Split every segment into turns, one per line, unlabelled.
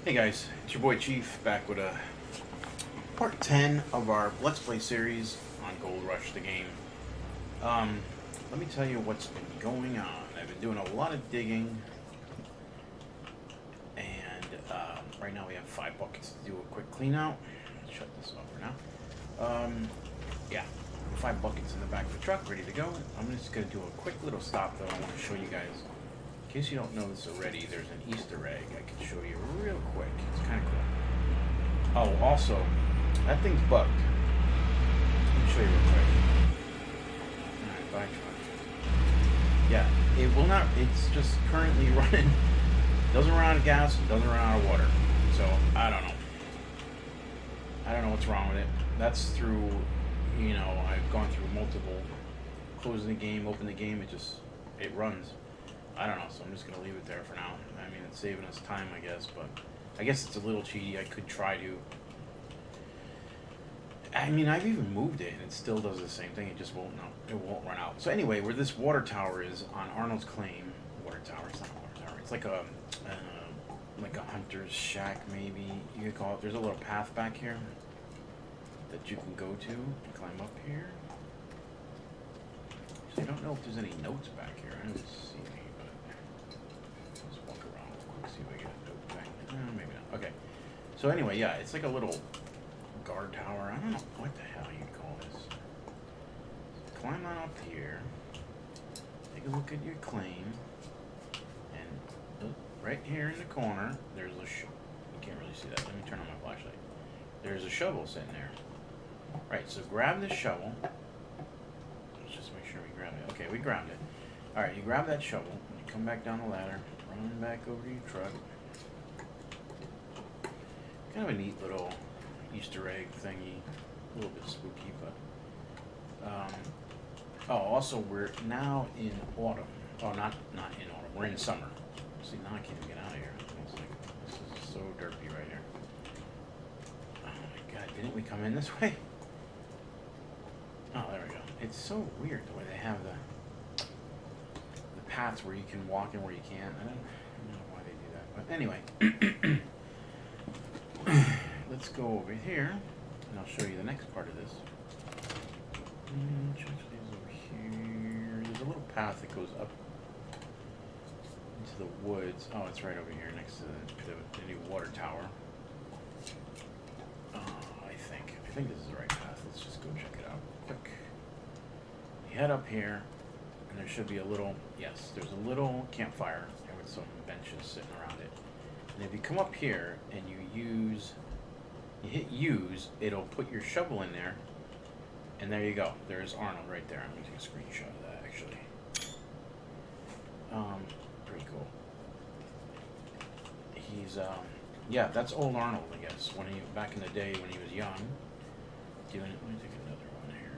Hey guys, it's your boy Chief back with a part 10 of our Let's Play series on Gold Rush the game. Let me tell you what's been going on. I've been doing a lot of digging, and right now we have 5 buckets to do a quick clean out. Shut this off for now. Yeah, 5 buckets in the back of the truck ready to go. I'm just going to do a quick little stop though. I want to show you guys. In case you don't know this already, there's an Easter egg I can show you real quick. It's kind of cool. Oh, also, that thing's bugged. Let me show you real quick. Alright, bye truck. Yeah, it will not, it's just currently running. Doesn't run out of gas, doesn't run out of water. So, I don't know. I don't know what's wrong with it. That's through, you know, I've gone through multiple, closing the game, open the game, it runs. I don't know, so I'm just going to leave it there for now. I mean, it's saving us time, I guess, but I guess it's a little cheaty. I could try to... I mean, I've even moved it, and it still does the same thing. It just won't, no, it won't run out. So anyway, where this water tower is on Arnold's claim... Water tower, it's not a water tower. It's like a hunter's shack, maybe you could call it. There's a little path back here that you can go to and climb up here. So I don't know if there's any notes back here. I don't see any. See if I get a note back. Maybe not. Okay. So anyway, yeah, it's like a little guard tower. I don't know what the hell you call this. Climb on up here. Take a look at your claim. And right here in the corner, there's a you can't really see that. Let me turn on my flashlight. There's a shovel sitting there. Right, so grab this shovel. Let's just make sure we grab it. Okay, we grabbed it. Alright, you grab that shovel, and you come back down the ladder. Run back over to your truck. Kind of a neat little Easter egg thingy. A little bit spooky, but... oh, also, we're now in autumn. Oh, not in autumn. We're in summer. See, now I can't even get out of here. It's like, this is so derpy right here. Oh my god, didn't we come in this way? Oh, there we go. It's so weird the way they have the paths where you can walk and where you can't. I don't know why they do that. But anyway, let's go over here, and I'll show you the next part of this. Check these over here. There's a little path that goes up into the woods. Oh, it's right over here next to the new water tower. I think this is the right path. Let's just go check it out quick. You head up here. And there should be a little, yes, there's a little campfire with some benches sitting around it. And if you come up here and you hit use, it'll put your shovel in there. And there you go. There's Arnold right there. I'm going to take a screenshot of that, actually. Pretty cool. He's, yeah, that's old Arnold, I guess. Back in the day when he was young. Let me take another one here.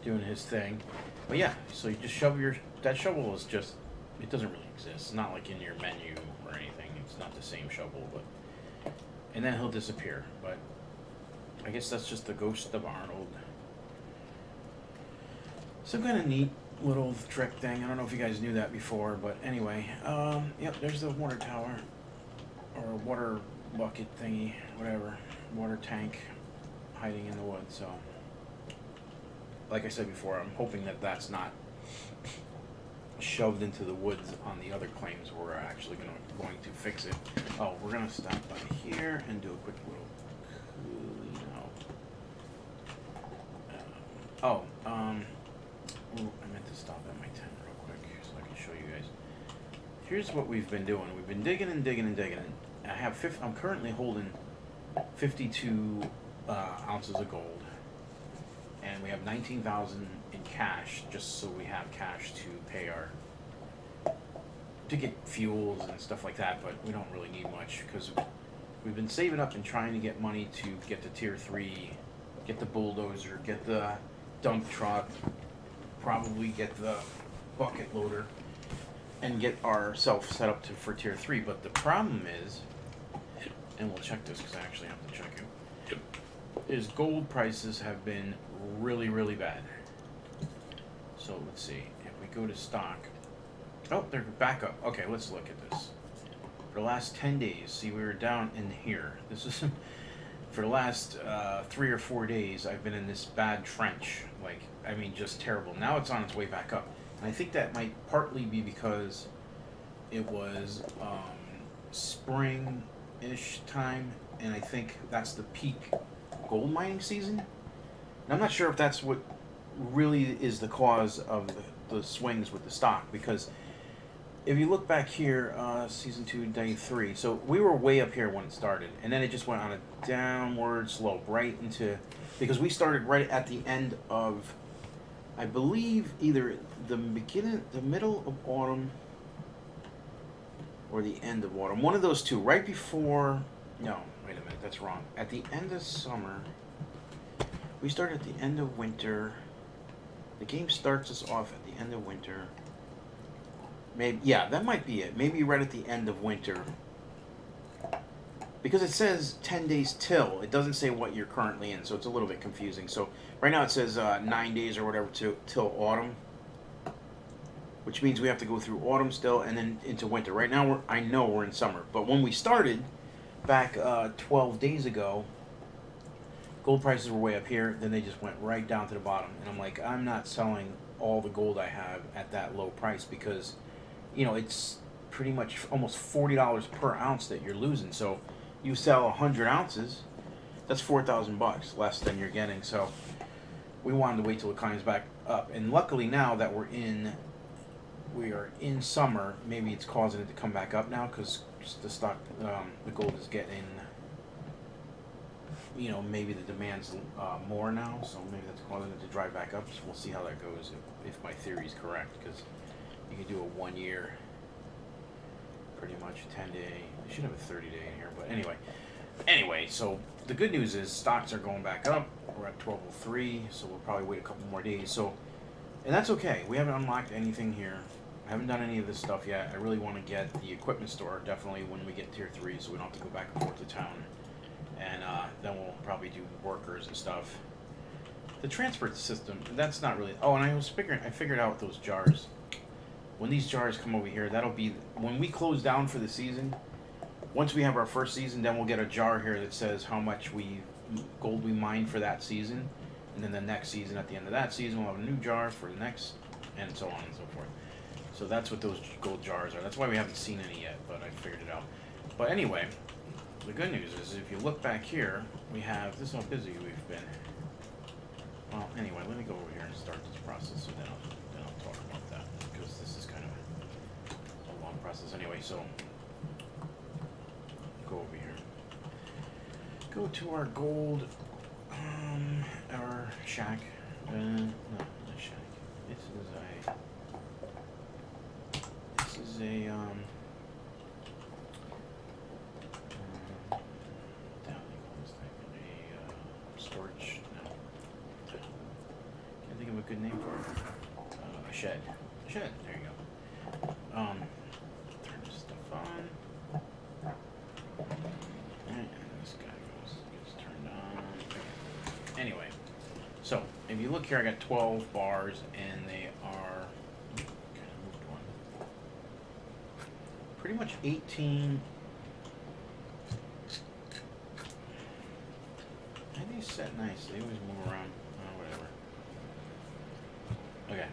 Doing his thing. But yeah, so you just shove that shovel is just, it doesn't really exist. It's not like in your menu or anything. It's not the same shovel, but, and then he'll disappear. But I guess that's just the ghost of Arnold. Some kind of neat little trick thing. I don't know if you guys knew that before, but anyway, yep, there's the water tower, or water bucket thingy, whatever, water tank hiding in the woods, so. Like I said before, I'm hoping that that's not shoved into the woods on the other claims. We're actually going to fix it. Oh, we're going to stop by here and do a quick little clean out. I meant to stop at my 10 real quick so I can show you guys. Here's what we've been doing. We've been digging and digging and digging. I'm currently holding 52 ounces of gold. And we have 19,000 in cash, just so we have cash to pay to get fuels and stuff like that, but we don't really need much, because we've been saving up and trying to get money to get the tier 3, get the bulldozer, get the dump truck, probably get the bucket loader, and get ourselves set up for tier 3, but the problem is, and we'll check this because I actually have to check it, is gold prices have been really, really bad. So let's see. If we go to stock, oh, they're back up. Okay, let's look at this. for the last 10 days. See, we were down in here. This is for the last 3 or 4 days. I've been in this bad trench. Like, I mean, just terrible. Now it's on its way back up, and I think that might partly be because it was spring-ish time, and I think that's the peak gold mining season. And I'm not sure if that's what really is the cause of the swings with the stock, because if you look back here, season 2, day 3, so we were way up here when it started, and then it just went on a downward slope right into, because we started right at the end of, I believe, either the middle of autumn, or the end of autumn. One of those two, right before, no, wait a minute, that's wrong. At the end of summer, we start at the end of winter. The game starts us off at the end of winter. Maybe, yeah, that might be it. Maybe right at the end of winter. Because it says 10 days till. It doesn't say what you're currently in, so it's a little bit confusing. So right now it says 9 days or whatever till autumn, which means we have to go through autumn still and then into winter. Right now I know we're in summer, but when we started back 12 days ago, gold prices were way up here, then they just went right down to the bottom. And I'm like, I'm not selling all the gold I have at that low price, because, you know, it's pretty much almost $40 per ounce that you're losing. So you sell 100 ounces, that's $4,000 less than you're getting. So we wanted to wait till it climbs back up. And luckily now that we are in summer, maybe it's causing it to come back up now, because the gold is getting, you know, maybe the demand's more now, so maybe that's causing it to drive back up. So we'll see how that goes, if my theory is correct, because you can do a 1 year, pretty much, 10-day. I should have a 30-day in here, but anyway, so the good news is stocks are going back up. We're at 1203, so we'll probably wait a couple more days. So, and that's okay. We haven't unlocked anything here. I haven't done any of this stuff yet. I really want to get the equipment store definitely when we get tier 3, so we don't have to go back and forth to town. And then we'll probably do workers and stuff. The transport system, that's not really. Oh, and I figured out those jars. When these jars come over here, that'll be when we close down for the season. Once we have our first season, then we'll get a jar here that says how much gold we mined for that season, and then the next season, at the end of that season, we'll have a new jar for the next, and so on and so forth. So that's what those gold jars are. That's why we haven't seen any yet, but I figured it out. But anyway, the good news is, if you look back here, we have, this is how busy we've been. Well, anyway, let me go over here and start this process, so then I'll talk about that, because this is kind of a long process anyway. So go over here, go to our gold, our shack. No, not shack. This is a storage. No, can't think of a good name for it. A shed. There you go. Turn this stuff on. And this guy gets turned on. Anyway, so if you look here, I got 12 bars, and they are pretty much 18. They set nice. They always move around. Whatever. Okay.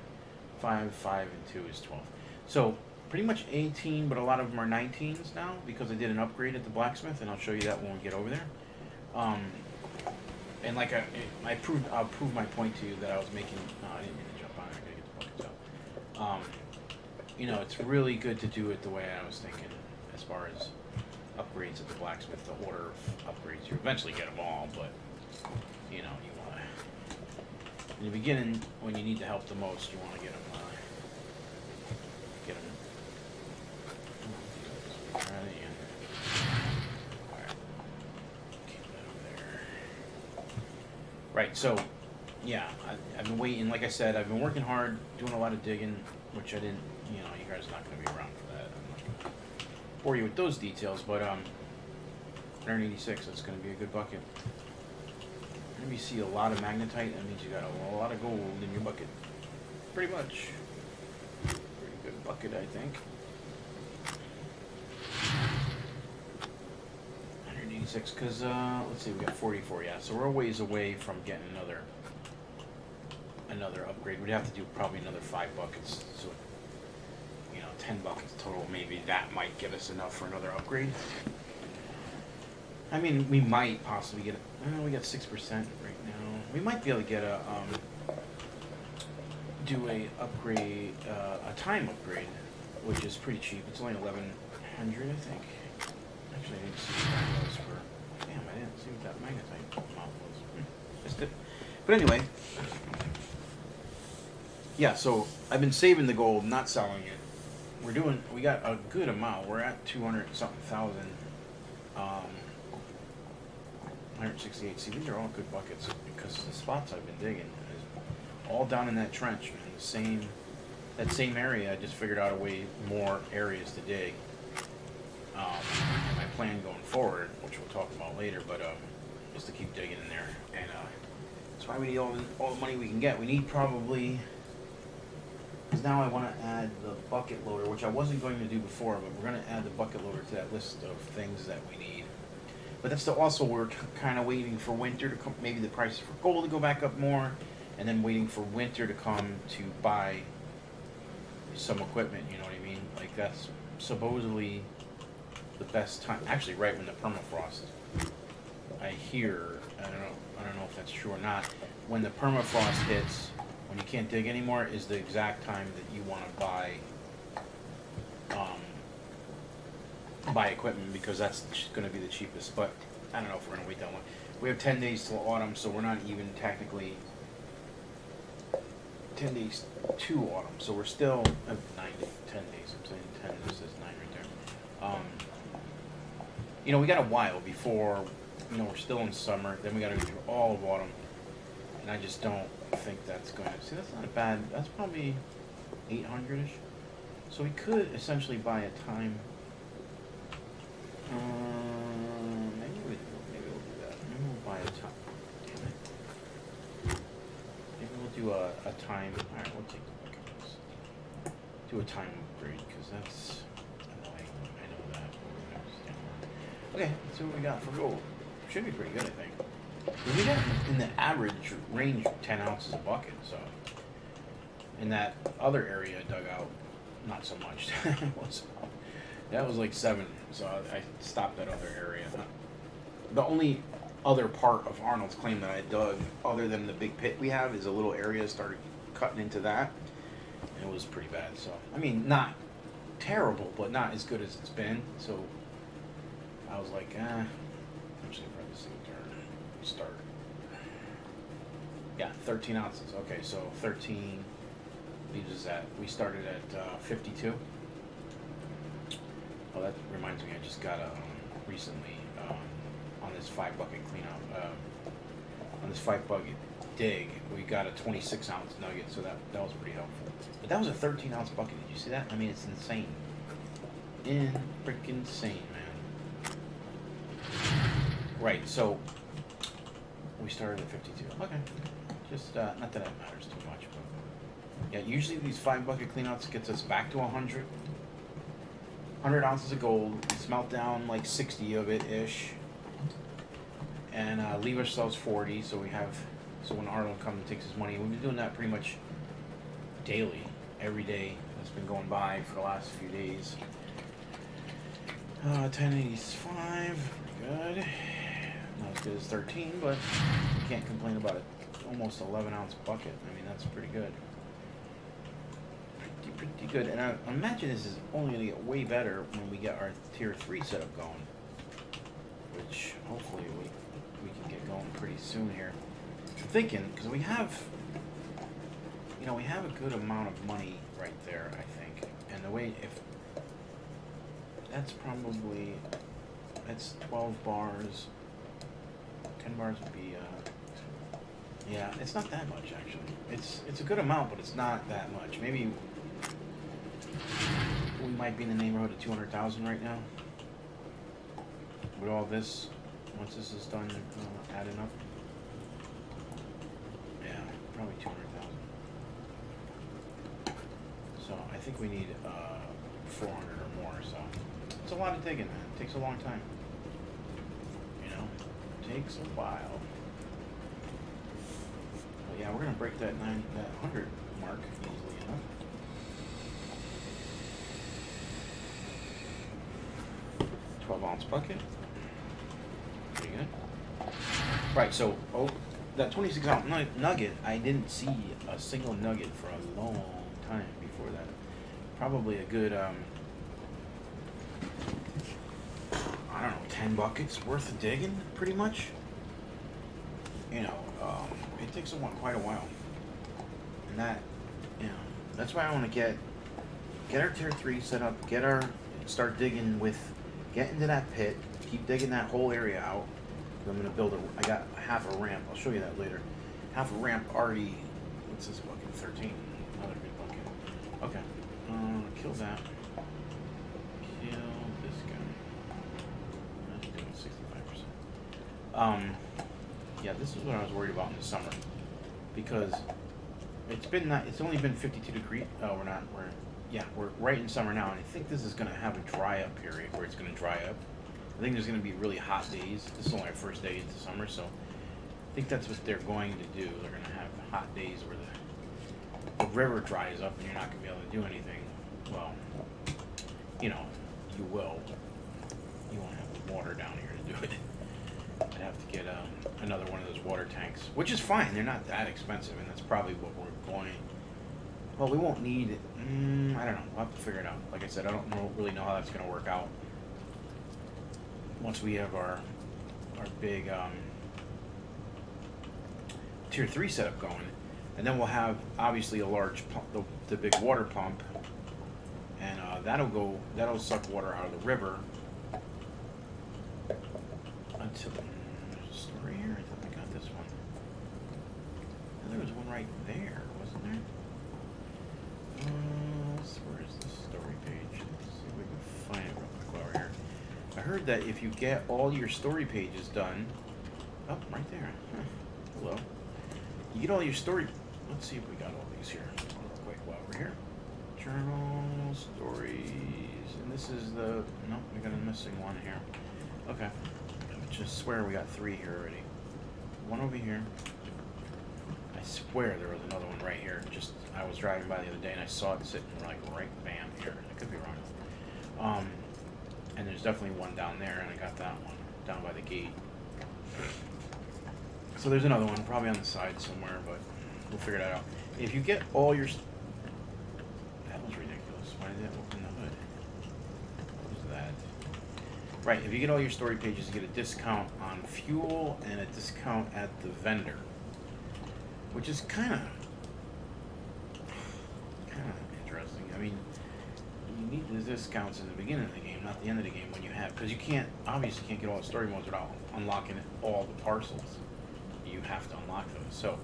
5, 5, and 2 is 12. So pretty much 18, but a lot of them are 19s now, because I did an upgrade at the blacksmith, and I'll show you that when we get over there. And like I'll prove my point to you that I was making. I didn't mean to jump on. I gotta get the buckets out. You know, it's really good to do it the way I was thinking, as far as upgrades at the blacksmith. The order of upgrades, you eventually get them all, but you know, you want to, in the beginning, when you need the help the most, you want to get them right in. Alright. Keep that over there. Right, so yeah, I've been waiting. Like I said, I've been working hard, doing a lot of digging, which I didn't, you know, you guys are not going to be around for that. I'm not going to bore you with those details, but 186, that's going to be a good bucket. If you see a lot of magnetite, that means you got a lot of gold in your bucket. Pretty much. Pretty good bucket, I think. 26, because, let's see, we got 44, yeah. So we're a ways away from getting another upgrade. We'd have to do probably another 5 buckets. So, 10 buckets total. Maybe that might get us enough for another upgrade. I mean, we might possibly get we got 6% right now. We might be able to get do a upgrade, a time upgrade, which is pretty cheap. It's only 1,100, I think. Actually, I didn't see what that was for. Damn, I didn't see what that magnetite amount was. Missed it. But anyway, yeah. So I've been saving the gold, not selling it. We got a good amount. We're at 200 something thousand. 168. See, these are all good buckets because the spots I've been digging is all down in that trench, man. That same area. I just figured out a way more areas to dig. And my plan going forward, which we'll talk about later, but is to keep digging in there, and that's why we need all the money we can get. We need probably, because now I want to add the bucket loader, which I wasn't going to do before, but we're going to add the bucket loader to that list of things that we need. But that's also we're kind of waiting for winter to come, maybe the prices for gold to go back up more, and then waiting for winter to come to buy some equipment. You know what I mean? Like that's supposedly the best time. Actually, right when the permafrost. I hear. I don't know if that's true or not. When the permafrost hits, when you can't dig anymore, is the exact time that you want to buy equipment, because that's going to be the cheapest. But I don't know if we're going to wait that long. We have 10 days till autumn, so we're not even technically 10 days to autumn. So we're still 10 days. I'm saying 10. This is 9 right there. We got a while before. We're still in summer. Then we got to go through all of autumn, and I just don't think that's going to. See, that's not bad. That's probably 800ish. So we could essentially buy a time. Maybe we'll do that. Maybe we'll buy a time. Damn it. Maybe we'll do a time. All right, we'll take a look at this. Do a time upgrade, because that's annoying. I know that. Okay, let's see what we got for gold. Should be pretty good, I think. We got in the average range 10 ounces a bucket, so. In that other area I dug out, not so much. That was like 7, so I stopped that other area. The only other part of Arnold's claim that I dug, other than the big pit we have, is a little area started cutting into that, and it was pretty bad. So, I mean, not terrible, but not as good as it's been. So, I was like, I'm just gonna probably see what start. Yeah, 13 ounces. Okay, so 13 leaves us at. We started at 52. Oh, that reminds me, I just got recently on this 5 bucket cleanup, on this 5 bucket dig, we got a 26 ounce nugget, so that was pretty helpful. But that was a 13 ounce bucket. Did you see that? I mean, it's insane. Freaking insane, man. Right, so we started at 52. Okay, just not that it matters too much, but yeah, usually these 5 bucket cleanouts gets us back to 100 ounces of gold, smelt down like 60 of it ish, and leave ourselves 40. So when Arnold comes and takes his money, we've been doing that pretty much daily, every day that's been going by for the last few days. 1085, good. Not as good as 13, but you can't complain about it. Almost 11 ounce bucket. I mean, that's pretty good. Pretty good. And I imagine this is only going to get way better when we get our tier 3 setup going, which hopefully we can get going pretty soon here. I'm thinking, because we have a good amount of money right there, I think. And the way, if that's 12 bars, 10 bars would be, yeah, it's not that much actually. It's a good amount, but it's not that much. Maybe we might be in the neighborhood of 200,000 right now. With all this, once this is done, adding up. Yeah, probably 200,000. So I think we need 400 or more. So it's a lot of digging, man. It takes a long time. takes a while. But yeah, we're gonna break that 100 mark easily enough. $12-ounce bucket. Pretty good. Right, so that 26-ounce nugget, I didn't see a single nugget for a long time before that. Probably a good, I don't know, 10 buckets worth of digging, pretty much. You know, it takes quite a while. And that, you know, that's why I want to get our tier 3 set up, start digging get into that pit, keep digging that whole area out. I'm going to build I got half a ramp, I'll show you that later. Half a ramp already, what's this bucket, 13, another big bucket. Okay, kill that. Kill this guy. That's doing 65%. Yeah, this is what I was worried about in the summer. Because it's only been 52 degrees, we're right in summer now, and I think this is going to have a dry up period where it's going to dry up. I think there's going to be really hot days. This is only our first day into summer, so I think that's what they're going to do. They're going to have hot days where the river dries up and you're not going to be able to do anything. Well, you know, you will. You won't have the water down here to do it. I'd have to get another one of those water tanks, which is fine. They're not that expensive, and that's probably what we're going. Well, we won't need it. I don't know. We'll have to figure it out. Like I said, I don't really know how that's going to work out. Once we have our big tier 3 setup going, and then we'll have obviously a large pump, the big water pump, and that'll suck water out of the river until there's a story here. I thought I got this one. And there was one right there, wasn't there? Where's the story page? Let's see if we can find it real quick while we're here. I heard that if you get all your story pages done, right there. Hello. You get all your story. Let's see if we got all these here. Real quick while we're here. Journal stories, and this is the. Nope, we got a missing one here. Okay. I just swear we got 3 here already. One over here. I swear there was another one right here. Just I was driving by the other day and I saw it sitting like right bam here. I could be wrong. And there's definitely one down there, and I got that one down by the gate. So there's another one probably on the side somewhere, but we'll figure that out. If you get all your that was ridiculous. Why did that open the hood? What was that? Right. If you get all your story pages, you get a discount on fuel and a discount at the vendor. Which is kind of interesting. I mean, you need the discounts in the beginning of the game, not the end of the game when you have, because you obviously can't get all the story modes without unlocking all the parcels. You have to unlock those. So,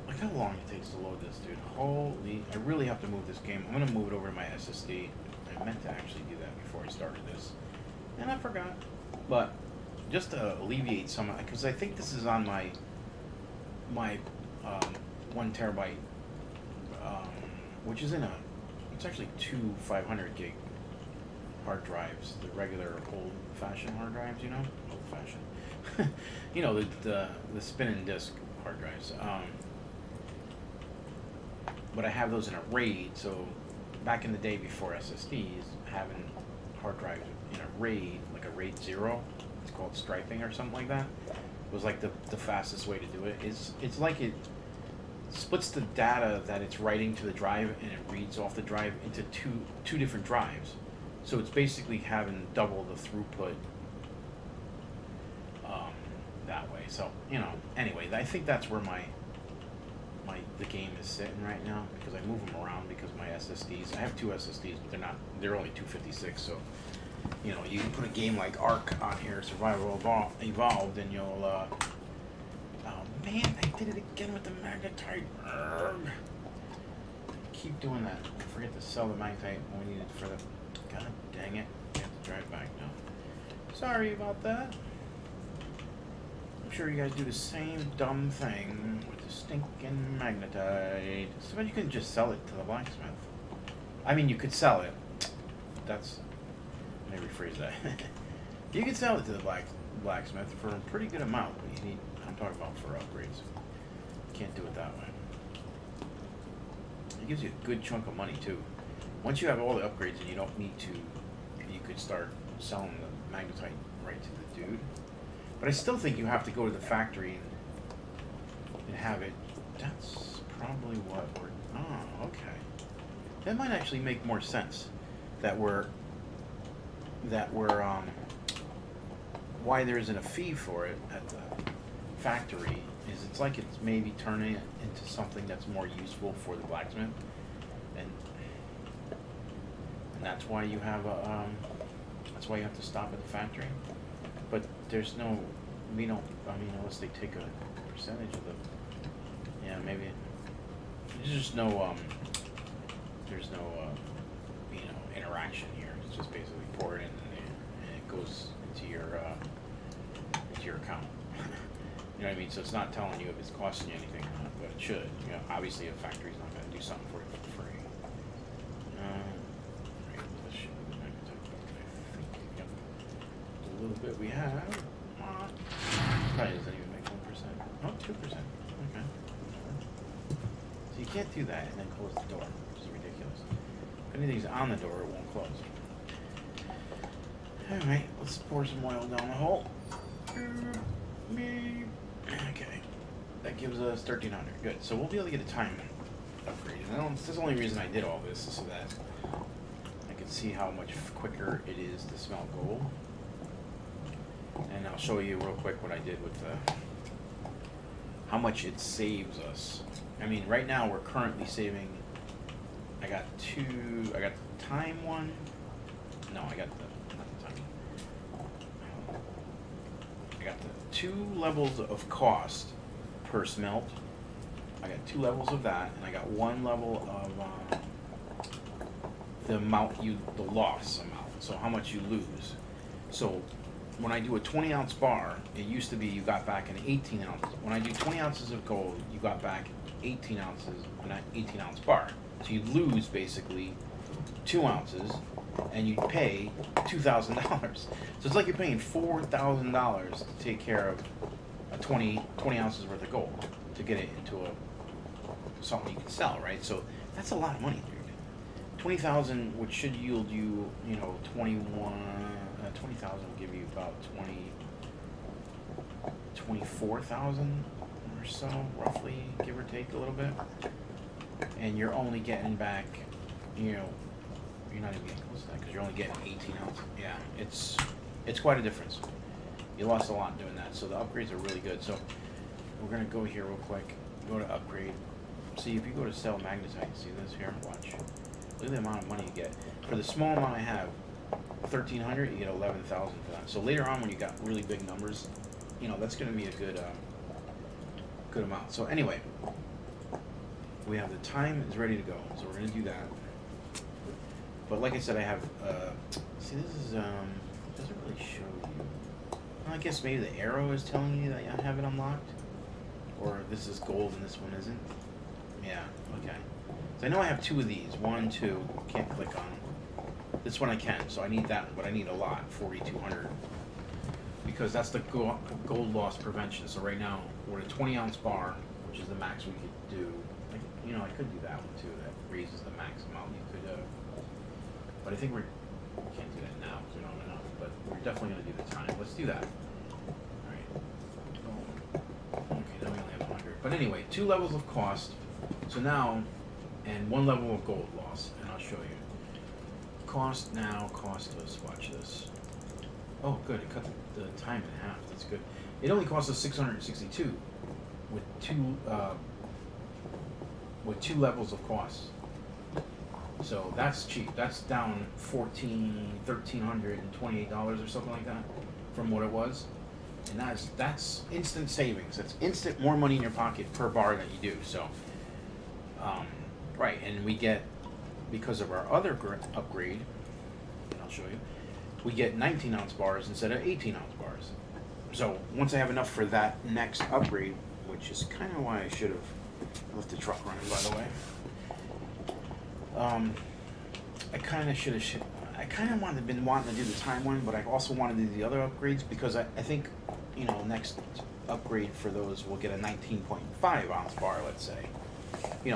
look how long it takes to load this, dude. Holy, I really have to move this game. I'm going to move it over to my SSD. I meant to actually do that before I started this, and I forgot. But just to alleviate some, because I think this is on my 1 terabyte, which is it's actually 2 500 gig hard drives, the regular old-fashioned hard drives, you know, old-fashioned, you know, the spinning disk hard drives. But I have those in a RAID, so back in the day before SSDs, having hard drives in a RAID, like a RAID 0. It's called striping or something like that. It was like the fastest way to do it. It's like it splits the data that it's writing to the drive and it reads off the drive into two different drives. So it's basically having double the throughput that way. So, you know, anyway, I think that's where the game is sitting right now, because I move them around because my SSDs. I have 2 SSDs, but they're only 256. So, you know, you can put a game like Ark on here, Survival Evolved, and you'll, oh man, I did it again with the magnetite. Keep doing that. I forget to sell the magnetite when we need it for the, god dang it, I have to drive back now. Sorry about that. I'm sure you guys do the same dumb thing with the stinking magnetite. So you can just sell it to the blacksmith. I mean, you could sell it. Let me rephrase that. You can sell it to the blacksmith for a pretty good amount, but you need, I'm talking about for upgrades. Can't do it that way. It gives you a good chunk of money too. Once you have all the upgrades and you don't need to, you could start selling the magnetite right to the dude. But I still think you have to go to the factory and have it. That's probably what we're, oh, okay. That might actually make more sense. Why there isn't a fee for it at the factory is it's like it's maybe turning it into something that's more useful for the blacksmith, and that's why you have a that's why you have to stop at the factory. But there's no, we don't, I mean, unless they take a percentage of the, yeah, maybe there's just no you know, interaction here. It's just basically pour it in and it goes into your account. You know what I mean? So it's not telling you if it's costing you anything or not, but it should. You know, obviously a factory's not going to do something for you for free. Right, let's show you the magnetite bucket, I think. Yep. The little bit we have, probably doesn't even make 1%. Oh, 2%. Okay. So you can't do that and then close the door, which is ridiculous. If anything's on the door, it won't close. Alright, let's pour some oil down the hole. Okay, that gives us 1300. Good. So we'll be able to get a time upgrade. And this is the only reason I did all this, is so that I can see how much quicker it is to smelt gold. And I'll show you real quick what I did with how much it saves us. I mean, right now we're currently saving. I got the time one. No, I got not the time. I got the 2 levels of cost per smelt. I got 2 levels of that, and I got 1 level of the loss amount. So how much you lose. So when I do a 20-ounce bar, it used to be you got back an 18 ounce. When I do 20 ounces of gold, you got back 18 ounces on an 18-ounce bar. So you lose basically 2 ounces, and you pay $2,000. So it's like you're paying $4,000 to take care of a 20 ounces worth of gold to get it into something you can sell, right? So that's a lot of money, dude. 20,000, which should yield you, 20,000 will give you about 24,000 or so, roughly, give or take a little bit. And you're only getting back, you're not even getting close to that because you're only getting 18 ounces. Yeah, it's quite a difference. You lost a lot doing that, so the upgrades are really good. So we're gonna go here real quick, go to upgrade. See, if you go to sell magnetite, see this here, watch. Look at the amount of money you get. For the small amount I have, 1,300, you get 11,000 for that. So later on when you got really big numbers, that's gonna be a good amount. So anyway, we have the time is ready to go, so we're gonna do that. But like I said, I have, see, this is, doesn't really show you. Well, I guess maybe the arrow is telling you that I have it unlocked. Or this is gold and this one isn't. Yeah, okay. So I know I have 2 of these. 1, 2, can't click on them. This one I can, so I need that, but I need a lot, 4,200. Because that's the gold loss prevention. So right now, we're at a 20-ounce bar, which is the max we could do. I could do that one too. That raises the max amount you could. But I think we can't do that now because we don't have enough. But we're definitely going to do the time. Let's do that. All right. Okay, now we only have 100. But anyway, 2 levels of cost. So now, and 1 level of gold loss, and I'll show you. Cost now, cost us. Watch this. Oh, good. It cut the time in half. That's good. It only cost us 662 with 2 levels of cost. So that's cheap. That's down $1,328 or something like that from what it was. And that's instant savings. That's instant more money in your pocket per bar that you do. So, right, and we get, because of our other upgrade, I'll show you, we get 19-ounce bars instead of 18-ounce bars. So once I have enough for that next upgrade, which is kind of why I should have left the truck running, by the way. I kind of should have. I kind of been wanting to do the time one, but I also wanted to do the other upgrades because I think, next upgrade for those we'll get a 19.5 ounce bar, let's say.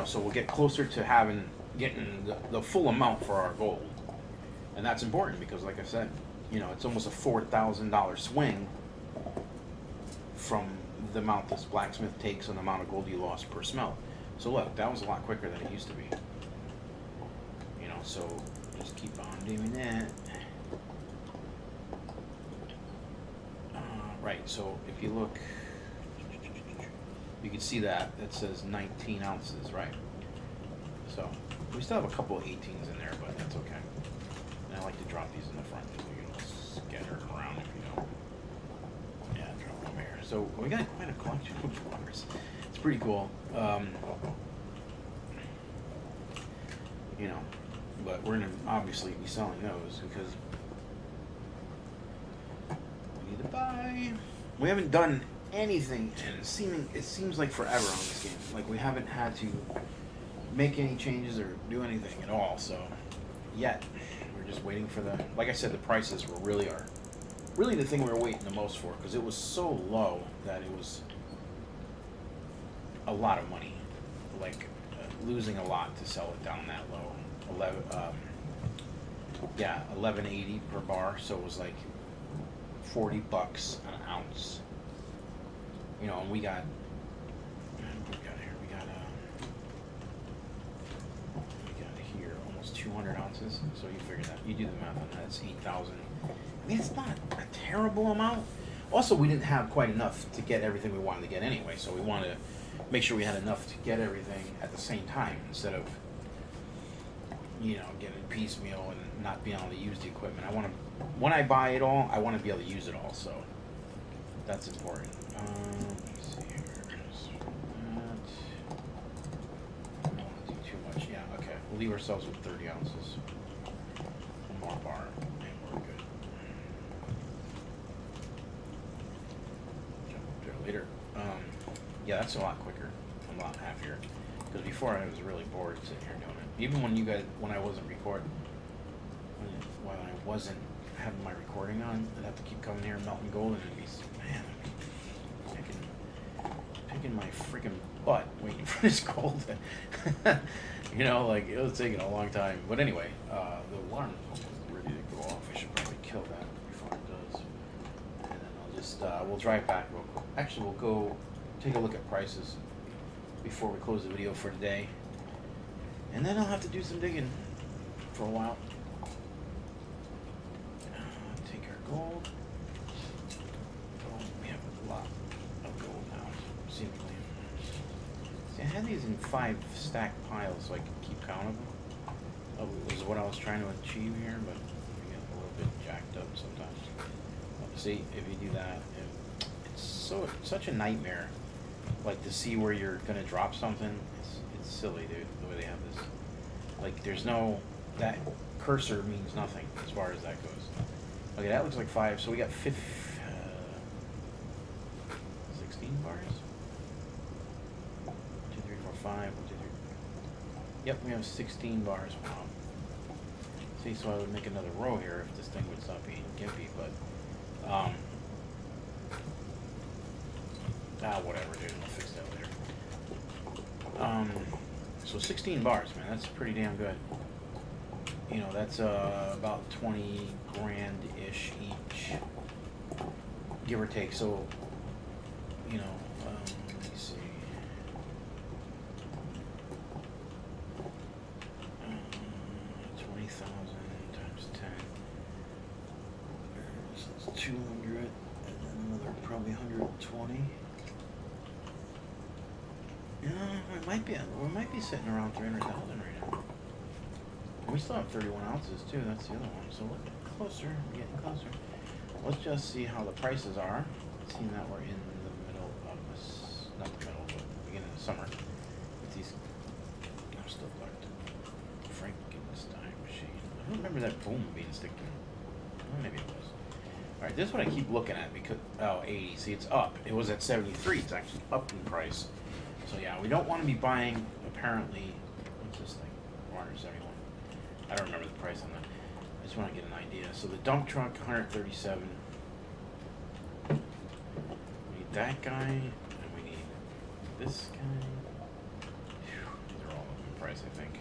So we'll get closer to getting the full amount for our gold, and that's important because, like I said, it's almost a $4,000 swing from the amount this blacksmith takes and the amount of gold you lost per smelt. So look, that was a lot quicker than it used to be. So just keep on doing that. Right, so if you look, you can see that it says 19 ounces, right? So we still have a couple of 18s in there, but that's okay. And I like to drop these in the front so you can scatter them around if you don't. Yeah, drop them here. So we got quite a collection of bars. It's pretty cool. But we're going to obviously be selling those because we need to buy. We haven't done anything, and it seems like forever on this game. Like we haven't had to make any changes or do anything at all. So yet we're just waiting for like I said, the prices were really the thing we were waiting the most for, because it was so low that it was a lot of money. Like losing a lot to sell it down that low. 11.80 per bar, so it was like $40 an ounce. And we got here almost 200 ounces. So you figure that, you do the math on that, it's 8,000. I mean, it's not a terrible amount. Also, we didn't have quite enough to get everything we wanted to get anyway, so we wanted to make sure we had enough to get everything at the same time instead of getting piecemeal and not being able to use the equipment. When I buy it all, I want to be able to use it all, so that's important. Let's see here. I don't want to do too much. Yeah, okay. We'll leave ourselves with 30 ounces. One more bar, and we're good. Jump up there later. Yeah, that's a lot quicker. I'm a lot happier. Because before I was really bored sitting here doing it. Even when I wasn't recording, while I wasn't having my recording on, I'd have to keep coming here and melting gold, and it'd be, man, picking my freaking butt waiting for this gold. Like it was taking a long time. But anyway, the alarm is ready to go off. I should probably kill that before it does. And then I'll just, we'll drive back real quick. Actually, we'll go take a look at prices before we close the video for today. And then I'll have to do some digging for a while. Take our gold. Oh, we have a lot of gold now, seemingly. See, I had these in 5 stacked piles so I could keep count of them. Was what I was trying to achieve here, but we get a little bit jacked up sometimes. See, if you do that, it's such a nightmare. Like to see where you're gonna drop something. It's silly, dude, the way they have this. Like there's that cursor means nothing as far as that goes. Okay, that looks like 5, so we got 16 bars? 2, 3, 4, 5, 1, 2, 3. Yep, we have 16 bars. Wow. See, so I would make another row here if this thing would stop being gimpy, but whatever, dude, I'll fix that later. So 16 bars, man, that's pretty damn good. That's about 20 grand-ish each, give or take. So, let me see. 20,000 times 10. So it's 200, and then another probably 120. Yeah, we might be sitting around 300,000 right now. And we still have 31 ounces too. That's the other one. So we're getting closer. Let's just see how the prices are. Seeing that we're in the middle of this, not the middle, but the beginning of summer. With these, I'm still locked. Frankenstein machine. I don't remember that boom being sticky. Well, maybe it was. All right, this is what I keep looking at because 80. See, it's up. It was at 73. It's actually up in price. So yeah, we don't want to be buying, apparently, what's this thing? 471. I don't remember the price on that. I Just want to get an idea. So the dump truck, 137. We need that guy, and we need this guy. Whew, these are all in price, I think.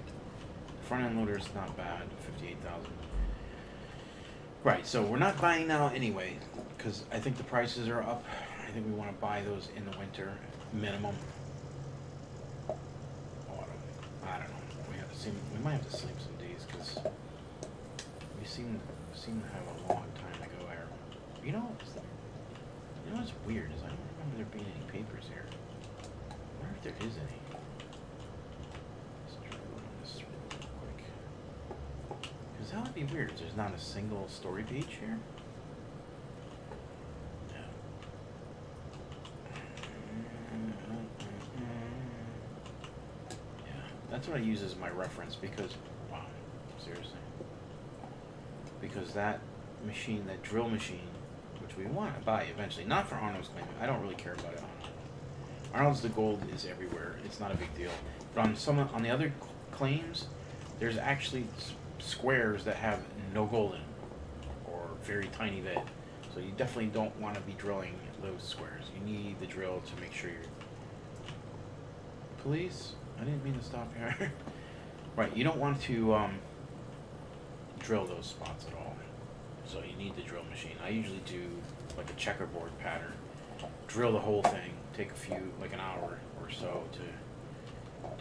Front end loader is not bad, 58,000. Right, so we're not buying now anyway, because I think the prices are up. I think we want to buy those in the winter, minimum. Autumn. I don't know. We might have to sleep some days because we seem to have a long time to go there. You know what's weird is I don't remember there being any papers here. I wonder if there is any. Let's try to look on this real quick. Because that would be weird if there's not a single story page here. That's what I use as my reference because, wow, seriously. Because that machine, that drill machine, which we want to buy eventually, not for Arnold's claim. I don't really care about it. Arnold's, the gold is everywhere. It's not a big deal. But on the other claims, there's actually squares that have no gold in them or very tiny bit. So you definitely don't want to be drilling those squares. You need the drill to make sure you're. Police? I didn't mean to stop here. Right, you don't want to drill those spots at all. So you need the drill machine. I usually do like a checkerboard pattern. Drill the whole thing. Take like an hour or so to.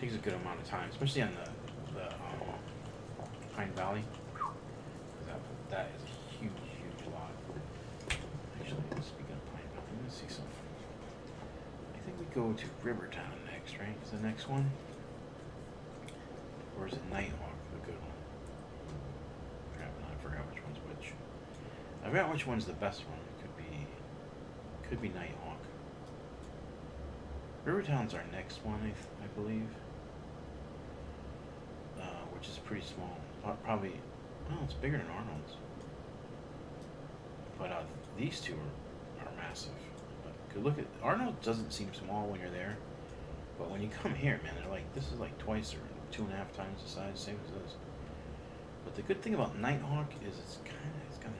Takes a good amount of time, especially on the Pine Valley. That is a huge lot. Actually, speaking of Pine Valley, let me see something. I think we go to Rivertown next, right? Is the next one? Or is it Nighthawk, the good one? I forgot which one's which. I forgot which one's the best one. It could be Nighthawk. Rivertown's our next one, I believe. Which is pretty small. Probably, oh, it's bigger than Arnold's. But these two are massive. But look at Arnold doesn't seem small when you're there, but when you come here, man, they're like this is like twice or 2.5 times the size, same as this. But the good thing about Nighthawk is it's got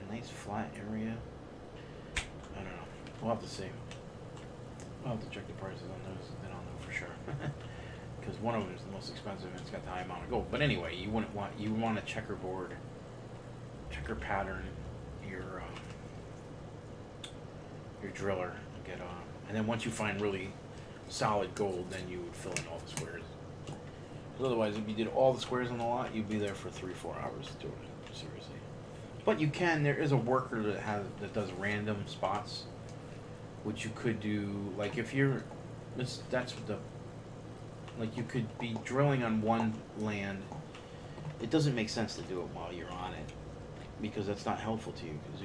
a nice flat area. I don't know. We'll have to see. I'll have to check the prices on those, then I'll know for sure. Because one of them is the most expensive and it's got the high amount of gold. But anyway, you want a checker pattern your driller and get on. And then once you find really solid gold, then you would fill in all the squares. Because otherwise, if you did all the squares on the lot, you'd be there for 3-4 hours doing it. Seriously. But you can. There is a worker that does random spots, which you could do. Like if you're, like you could be drilling on one land. It doesn't make sense to do it while you're on it, because that's not helpful to you. Because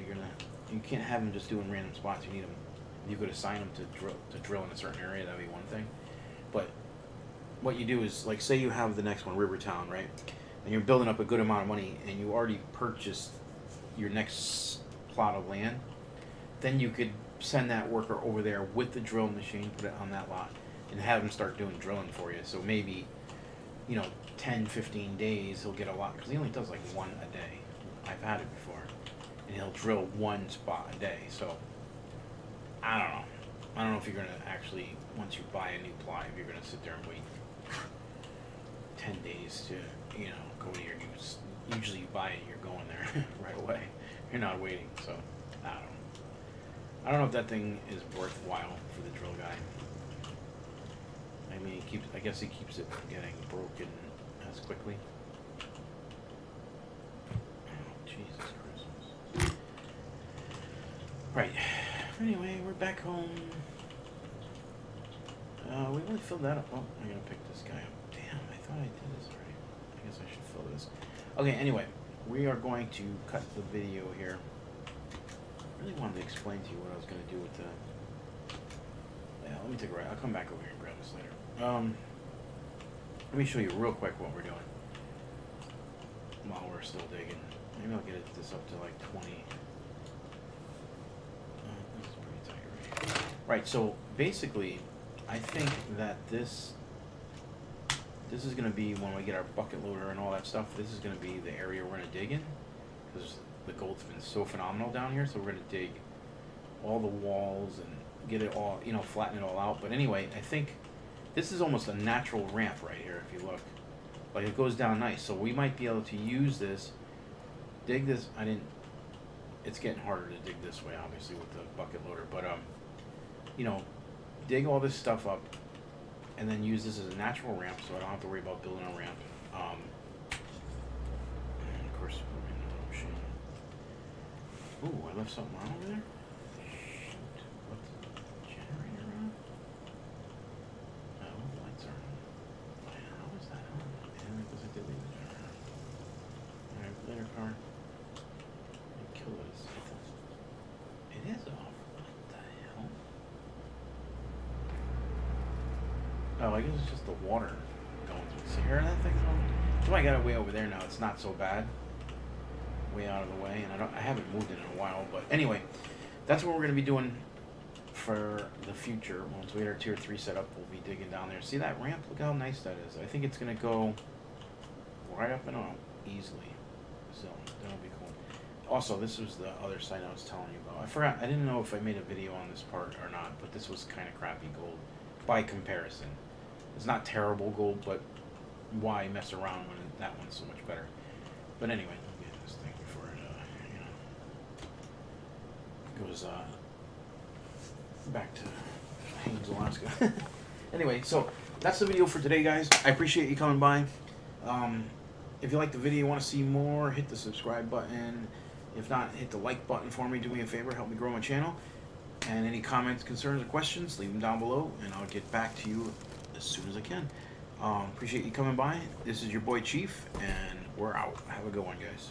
you can't have them just doing random spots. You need them. You could assign them to drill in a certain area. That'd be one thing. But what you do is, like, say you have the next one, Rivertown, right? And you're building up a good amount of money, and you already purchased your next plot of land. Then you could send that worker over there with the drill machine, put it on that lot, and have him start doing drilling for you. So maybe, 10, 15 days he'll get a lot, because he only does like one a day. I've had it before. And he'll drill one spot a day. So I don't know. I don't know if you're going to actually, once you buy a new plot, if you're going to sit there and wait 10 days to, go to your use. Usually you buy it, you're going there right away. You're not waiting, so I don't know. I don't know if that thing is worthwhile for the drill guy. I mean, I guess he keeps it from getting broken as quickly. Oh, Jesus Christmas. Right. Anyway, we're back home. We really filled that up. Oh, I'm going to pick this guy up. Damn, I thought I did this already. I guess I should fill this. Okay, anyway, we are going to cut the video here. I really wanted to explain to you what I was going to do with the... Yeah, let me take a ride. I'll come back over here and grab this later. Let me show you real quick what we're doing while we're still digging. Maybe I'll get this up to like 20. This is pretty tight right here. Right, so basically, I think that this is going to be, when we get our bucket loader and all that stuff, this is going to be the area we're going to dig in. because the gold's been so phenomenal down here. So we're gonna dig all the walls and get it all, you know, flatten it all out. But anyway, I think this is almost a natural ramp right here. If you look, like it goes down nice. So we might be able to use this, dig this. It's getting harder to dig this way, obviously, with the bucket loader. But you know, dig all this stuff up, and then use this as a natural ramp, so I don't have to worry about building a ramp. And of course, put in the machine. Ooh, I left something on over there. Shoot, what's the generator on? Oh, the lights are on. How is that on? And because I did leave the generator. Alright, later, car. Kill this. It is off. What the hell? Oh, I guess it's just the water going through. See, hear that thing going? So I got it way over there now. It's not so bad. Way out of the way, and I haven't moved it in a while. But anyway, that's what we're gonna be doing for the future. Once we get our tier 3 set up, we'll be digging down there. See that ramp? Look how nice that is. I think it's gonna go right up and out easily. So that'll be cool. Also, this was the other site I was telling you about. I forgot. I didn't know if I made a video on this part or not, but this was kind of crappy gold by comparison. It's not terrible gold, but why mess around when that one's so much better? But anyway, let me get this thing before it, goes back to Haines, Alaska. Anyway, so that's the video for today, guys. I appreciate you coming by. If you like the video, want to see more, hit the subscribe button. If not, hit the like button for me. Do me a favor, help me grow my channel. And any comments, concerns, or questions, leave them down below, and I'll get back to you as soon as I can. Appreciate you coming by. This is your boy Chief, and we're out. Have a good one, guys.